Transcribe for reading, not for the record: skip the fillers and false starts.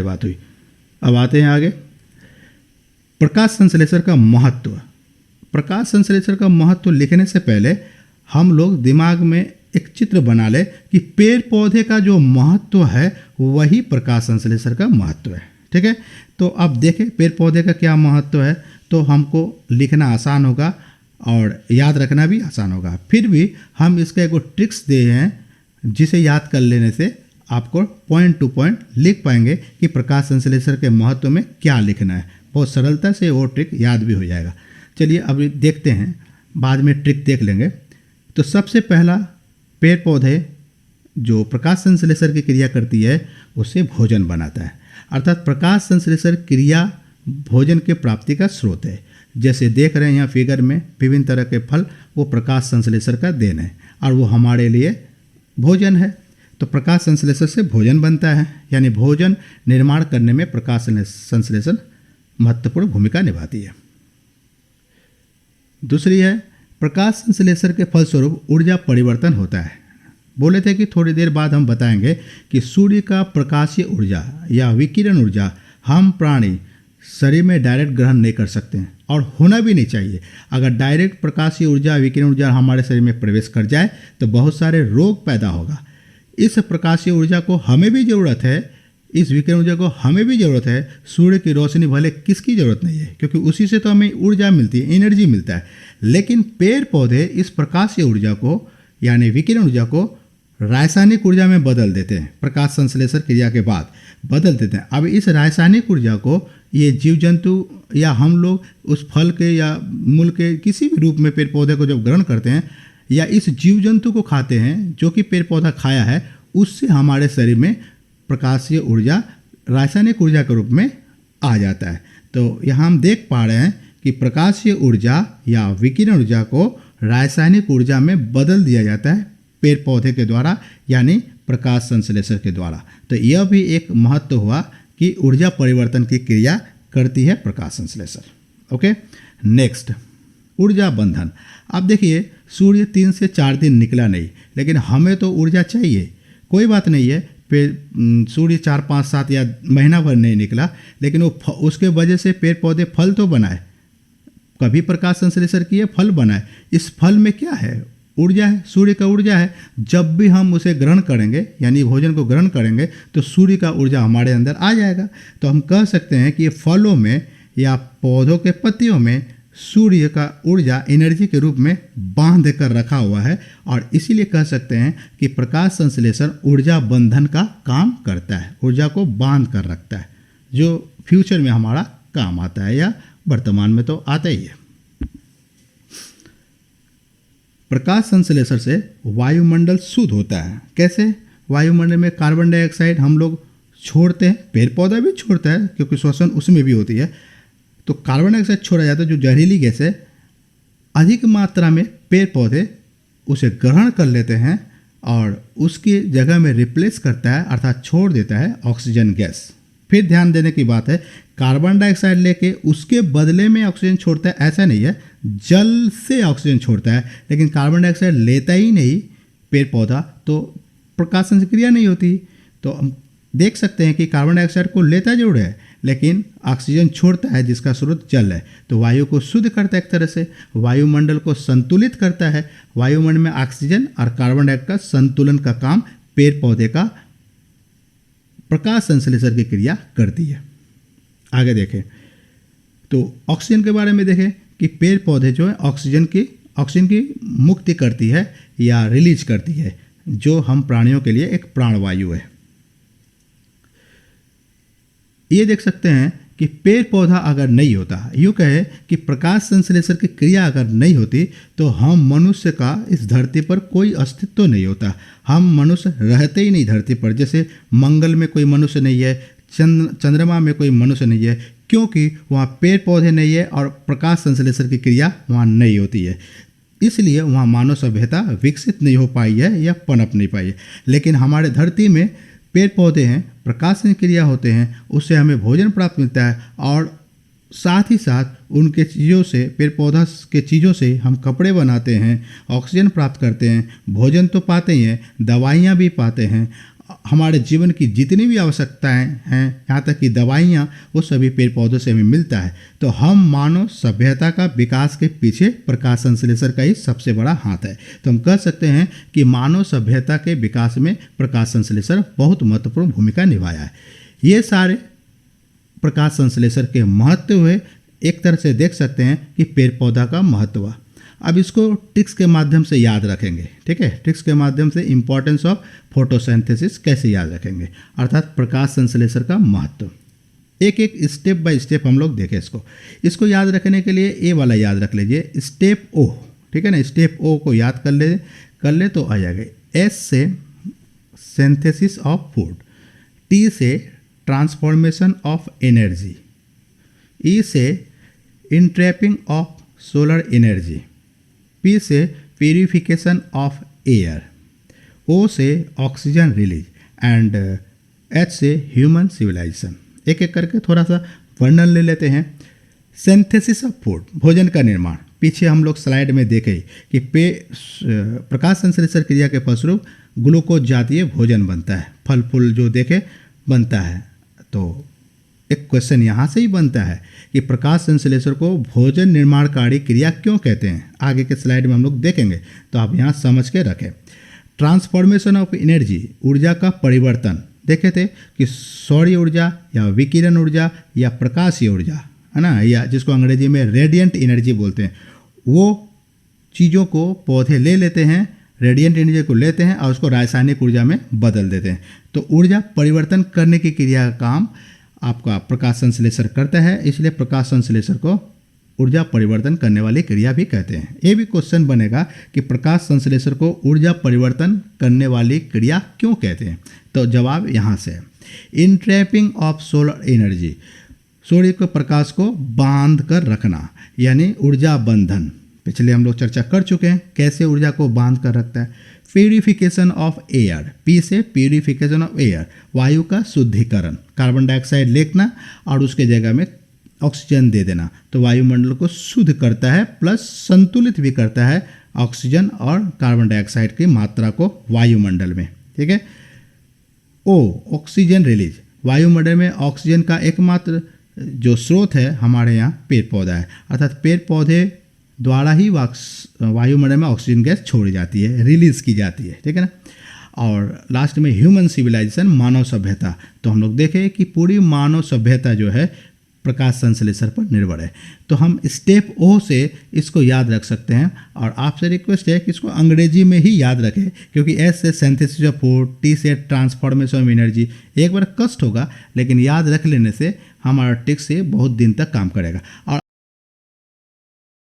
बात हुई। अब आते हैं आगे, प्रकाश संश्लेषण का महत्व। प्रकाश संश्लेषण का महत्व लिखने से पहले हम लोग दिमाग में एक चित्र बना ले कि पेड़ पौधे का जो महत्व है वही प्रकाश संश्लेषण का महत्व है। ठीक है, तो अब देखें पेड़ पौधे का क्या महत्व है, तो हमको लिखना आसान होगा और याद रखना भी आसान होगा। फिर भी हम इसका एक ट्रिक्स दे हैं जिसे याद कर लेने से आपको पॉइंट टू पॉइंट लिख पाएंगे कि प्रकाश संश्लेषण के महत्व में क्या लिखना है। बहुत सरलता से वो ट्रिक याद भी हो जाएगा। चलिए अभी देखते हैं, बाद में ट्रिक देख लेंगे। तो सबसे पहला, पेड़ पौधे जो प्रकाश संश्लेषण की क्रिया करती है उससे भोजन बनाता है, अर्थात प्रकाश संश्लेषण क्रिया भोजन के प्राप्ति का स्रोत है। जैसे देख रहे हैं यहाँ फिगर में विभिन्न तरह के फल, वो प्रकाश संश्लेषण का देन है और वो हमारे लिए भोजन है। तो प्रकाश संश्लेषण से भोजन बनता है, यानी भोजन निर्माण करने में प्रकाश संश्लेषण महत्वपूर्ण भूमिका निभाती है। दूसरी है, प्रकाश संश्लेषण के फलस्वरूप ऊर्जा परिवर्तन होता है। बोले थे कि थोड़ी देर बाद हम बताएंगे कि सूर्य का प्रकाशीय ऊर्जा या विकिरण ऊर्जा हम प्राणी शरीर में डायरेक्ट ग्रहण नहीं कर सकते हैं और होना भी नहीं चाहिए। अगर डायरेक्ट प्रकाशीय ऊर्जा विकिरण ऊर्जा हमारे शरीर में प्रवेश कर जाए तो बहुत सारे रोग पैदा होगा। इस प्रकाशीय ऊर्जा को हमें भी ज़रूरत है, इस विकिरण ऊर्जा को हमें भी ज़रूरत है। सूर्य की रोशनी भले किसकी ज़रूरत नहीं है, क्योंकि उसी से तो हमें ऊर्जा मिलती है, एनर्जी मिलता है। लेकिन पेड़ पौधे इस प्रकाशीय ऊर्जा को यानी विकिरण ऊर्जा को रासायनिक ऊर्जा में बदल देते हैं। प्रकाश संश्लेषण क्रिया के बाद बदल देते हैं। अब इस रासायनिक ऊर्जा को ये जीव जंतु या हम लोग उस फल के या मूल के किसी भी रूप में पेड़ पौधे को जब ग्रहण करते हैं या इस जीव जंतु को खाते हैं जो कि पेड़ पौधा खाया है, उससे हमारे शरीर में प्रकाशीय ऊर्जा रासायनिक ऊर्जा के रूप में आ जाता है। तो यहाँ हम देख पा रहे हैं कि प्रकाशीय ऊर्जा या विकिरण ऊर्जा को रासायनिक ऊर्जा में बदल दिया जाता है पेड़ पौधे के द्वारा, यानी प्रकाश संश्लेषण के द्वारा। तो यह भी एक महत्व हुआ कि ऊर्जा परिवर्तन की क्रिया करती है प्रकाश संश्लेषण। ओके, नेक्स्ट, ऊर्जा बंधन। अब देखिए, सूर्य 3 से 4 दिन निकला नहीं, लेकिन हमें तो ऊर्जा चाहिए। कोई बात नहीं है, सूर्य 4, 5, 7 या महीना भर नहीं निकला, लेकिन वो उसके वजह से पेड़ पौधे फल तो बनाए, कभी प्रकाश संश्लेषण किए, फल बनाए। इस फल में क्या है? ऊर्जा है, सूर्य का ऊर्जा है। जब भी हम उसे ग्रहण करेंगे यानी भोजन को ग्रहण करेंगे तो सूर्य का ऊर्जा हमारे अंदर आ जाएगा। तो हम कह सकते हैं कि फलों में या पौधों के पत्तियों में सूर्य का ऊर्जा एनर्जी के रूप में बांध कर रखा हुआ है और इसीलिए कह सकते हैं कि प्रकाश संश्लेषण ऊर्जा बंधन का काम करता है, ऊर्जा को बांध कर रखता है, जो फ्यूचर में हमारा काम आता है या वर्तमान में तो आता ही है। प्रकाश संश्लेषण से वायुमंडल शुद्ध होता है। कैसे? वायुमंडल में कार्बन डाइऑक्साइड हम लोग छोड़ते हैं, पेड़ पौधा भी छोड़ता है क्योंकि श्वसन उसमें भी होती है। तो कार्बन डाइऑक्साइड छोड़ा जाता है जो जहरीली गैस है, अधिक मात्रा में पेड़ पौधे उसे ग्रहण कर लेते हैं और उसकी जगह में रिप्लेस करता है, अर्थात छोड़ देता है ऑक्सीजन गैस। फिर ध्यान देने की बात है, कार्बन डाइऑक्साइड लेके उसके बदले में ऑक्सीजन छोड़ता है ऐसा नहीं है, जल से ऑक्सीजन छोड़ता है, लेकिन कार्बन डाइऑक्साइड लेता ही नहीं पेड़ पौधा, तो प्रकाश संश्लेषण क्रिया नहीं होती। तो हम देख सकते हैं कि कार्बन डाइऑक्साइड को लेता जरूर है लेकिन ऑक्सीजन छोड़ता है जिसका स्रोत जल है। तो वायु को शुद्ध करता है, एक तरह से वायुमंडल को संतुलित करता है। वायुमंडल में ऑक्सीजन और कार्बन डाइऑक्साइड का संतुलन का काम पेड़ पौधे का प्रकाश संश्लेषण की क्रिया करती है। आगे देखें तो ऑक्सीजन के बारे में देखें कि पेड़ पौधे जो है ऑक्सीजन की मुक्ति करती है या रिलीज करती है, जो हम प्राणियों के लिए एक प्राणवायु है। ये देख सकते हैं कि पेड़ पौधा अगर नहीं होता, यूँ कहे कि प्रकाश संश्लेषण की क्रिया अगर नहीं होती तो हम मनुष्य का इस धरती पर कोई अस्तित्व नहीं होता। हम मनुष्य रहते ही नहीं धरती पर। जैसे मंगल में कोई मनुष्य नहीं है, चंद्रमा में कोई मनुष्य नहीं है, क्योंकि वहाँ पेड़ पौधे नहीं है और प्रकाश संश्लेषण की क्रिया वहाँ नहीं होती है। इसलिए वहाँ मानव सभ्यता विकसित नहीं हो पाई है या पनप नहीं पाई है। लेकिन हमारे धरती में पेड़ पौधे हैं, प्रकाश की क्रिया होते हैं, उससे हमें भोजन प्राप्त मिलता है और साथ ही साथ उनके चीज़ों से, पेड़ पौधा के चीज़ों से हम कपड़े बनाते हैं, ऑक्सीजन प्राप्त करते हैं, भोजन तो पाते ही हैं, दवाइयाँ भी पाते हैं हमारे जीवन की जितनी भी आवश्यकताएं हैं, यहाँ तक कि दवाइयाँ, वो सभी पेड़ पौधों से हमें मिलता है। तो हम मानव सभ्यता का विकास के पीछे प्रकाश संश्लेषण का ही सबसे बड़ा हाथ है। तो हम कह सकते हैं कि मानव सभ्यता के विकास में प्रकाश संश्लेषण बहुत महत्वपूर्ण भूमिका निभाया है। ये सारे प्रकाश संश्लेषण के महत्व हुए, एक तरह से देख सकते हैं कि पेड़ पौधा का महत्व। अब इसको ट्रिक्स के माध्यम से याद रखेंगे, ठीक है। ट्रिक्स के माध्यम से इंपॉर्टेंस ऑफ फोटोसिंथेसिस कैसे याद रखेंगे, अर्थात प्रकाश संश्लेषण का महत्व। एक एक स्टेप बाय स्टेप हम लोग देखें इसको याद रखने के लिए ए वाला याद रख लीजिए, स्टेप ओ, ठीक है ना। स्टेप ओ को याद कर ले तो आ जाएगा। एस से सिंथेसिस ऑफ फूड, टी से ट्रांसफॉर्मेशन ऑफ एनर्जी, ई से इंट्रैपिंग ऑफ सोलर एनर्जी, पी से प्यूरिफिकेशन ऑफ एयर, ओ से ऑक्सीजन रिलीज एंड एच से ह्यूमन सिविलाइजेशन। एक एक करके थोड़ा सा वर्णन ले लेते हैं। सिंथेसिस ऑफ फूड, भोजन का निर्माण। पीछे हम लोग स्लाइड में देखे कि प्रकाश संश्लेषण क्रिया के फलस्वरूप ग्लूकोज जातीय भोजन बनता है, फल फूल जो देखे बनता है। तो एक क्वेश्चन यहाँ से ही बनता है कि प्रकाश संश्लेषण को भोजन निर्माणकारी क्रिया क्यों कहते हैं। आगे के स्लाइड में हम लोग देखेंगे, तो आप यहाँ समझ के रखें। ट्रांसफॉर्मेशन ऑफ एनर्जी, ऊर्जा का परिवर्तन। देखे थे कि सौर ऊर्जा या विकिरण ऊर्जा या प्रकाशीय ऊर्जा, है ना, या जिसको अंग्रेजी में रेडिएंट एनर्जी बोलते हैं, वो चीज़ों को पौधे ले लेते हैं, रेडिएंट एनर्जी को लेते हैं और उसको रासायनिक ऊर्जा में बदल देते हैं। तो ऊर्जा परिवर्तन करने की क्रिया का काम आपका प्रकाश संश्लेषण करता है, इसलिए प्रकाश संश्लेषण को ऊर्जा परिवर्तन करने वाली क्रिया भी कहते हैं। ये भी क्वेश्चन बनेगा कि प्रकाश संश्लेषण को ऊर्जा परिवर्तन करने वाली क्रिया क्यों कहते हैं। तो जवाब यहाँ से, इंट्रैपिंग ऑफ सोलर एनर्जी, सूर्य के प्रकाश को बांध कर रखना, यानी ऊर्जा बंधन। पिछले हम लोग चर्चा कर चुके हैं कैसे ऊर्जा को बांध कर रखता है। प्यूरिफिकेशन ऑफ एयर, पी से प्यूरिफिकेशन ऑफ एयर, वायु का शुद्धिकरण, कार्बन डाइऑक्साइड लेना और उसके जगह में ऑक्सीजन दे देना, तो वायुमंडल को शुद्ध करता है, प्लस संतुलित भी करता है ऑक्सीजन और कार्बन डाइऑक्साइड की मात्रा को वायुमंडल में, ठीक है। ओ, ऑक्सीजन रिलीज, वायुमंडल में ऑक्सीजन का एकमात्र जो स्रोत है हमारे यहाँ पेड़ पौधा है, अर्थात पेड़ पौधे द्वारा ही वायुमंडल में ऑक्सीजन गैस छोड़ी जाती है, रिलीज की जाती है, ठीक है ना। और लास्ट में ह्यूमन सिविलाइजेशन, मानव सभ्यता। तो हम लोग देखें कि पूरी मानव सभ्यता जो है प्रकाश संश्लेषण पर निर्भर है। तो हम स्टेप ओ से इसको याद रख सकते हैं, और आपसे रिक्वेस्ट है कि इसको अंग्रेजी में ही याद रखें, क्योंकि एस से सिंथेसिस ऑफ फूड, टी से ट्रांसफॉर्मेशन ऑफ एनर्जी, एक बार कष्ट होगा लेकिन याद रख लेने से हमारा ट्रिक से बहुत दिन तक काम करेगा। और